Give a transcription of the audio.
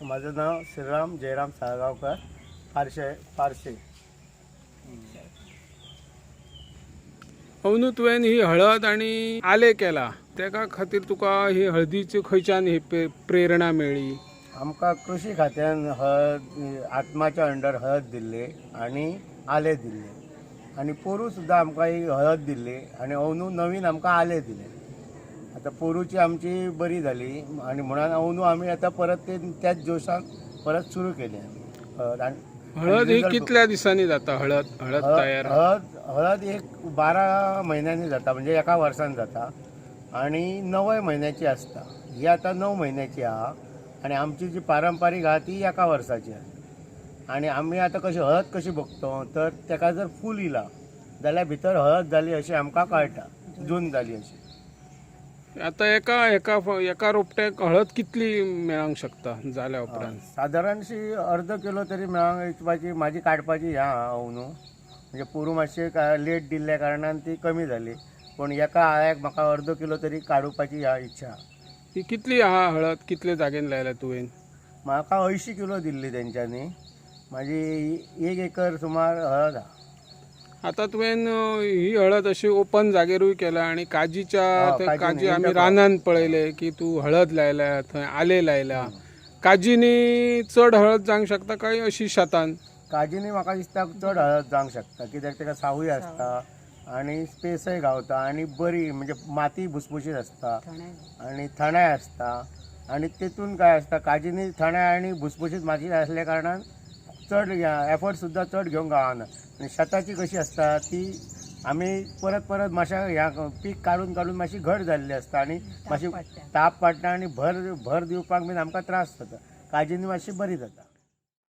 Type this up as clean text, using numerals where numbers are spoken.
माझं नाव श्रीराम जयराम साळगावकर, पारशे. अंदू तुवें ही हळद आणि आले केला तेका खातीर तुका ही हळदीची खंयच्यान ही प्रेरणा मेळ्ळी? आमकां कृषी खात्यान हळद आत्माच्या अंडर हळद दिल्ली आणि आले दिल्ले आणि पोरू सुद्दां आमकां ही हळद दिल्ली आणि अंदू नवीन आमकां आले दिले. आता पोरूची आमची बरी झाली आणि म्हणून अंदू आमी आता परत त्याच जोशान परत सुरू केले हळद. हळद ही कितल्या दिसांनी जाता? हळद हळद तयार हळद एक 12 महिन्यांनी जाता, म्हणजे एका वर्सान जाता आणि 9 महिन्याची असता. ही आता 9 महिन्याची आहा आणि आमची जी पारंपारीक आहा ती एका वर्साची आहा. आणि आम्ही आता कशी हळद कशी बघतो तर तेका जर फूल इला जाल्यार भितर हळद जाली अशी आमकां कळटा, जून जाली अशी. आता एका रोपट्याक हळद कितली मेळांक शकता जाल्या उपरांत? साधारणशी अर्ध किलो तरी मेळांक माझी काडपाची ह्या न्हू, म्हणजे पोरू मातशे लेट दिल्ल्या कारणान ती कमी जाली, पण एका आळ्याक म्हाका अर्द किलो तरी काडपाची ह्या इच्छा. ही कितली आहा हळद? कितले जागेन लायल्या तुवें? म्हाका 80 किलो दिल्ली तेंच्यांनी. माझी 1 एकर सुमार हळद आहा. आता तुवें ही हळद अशी ओपन जागेरूय केला आणि काजी काजीन आमी रानान पळयले की तू हळद लायल्या, थंय आले लायल्या. काजीनी चड हळद जावंक शकता काय अशी शेतान? काजीनी म्हाका दिसता चड हळद जावंक शकता, कित्याक तेका सावय आसता आणि स्पेसय गावता आणि बरी म्हणजे माती भुसभुशीत असता आणि थंडाय असता. आणि तेतून काय असता, काजीनी थंडाय आणि भुसभुशीत माती असल्या कारणान चड एफर्ट सुद्दां चड घेवंक गावना. आणि शेताची कशी असता ती आमी परत मातशा पीक काडून मातशी घट जाल्ली असता आणि मातशी ताप पडटा आणि भर दिवपाक बीन आमकां त्रास जाता. काजीनी मातशी बरी जाता.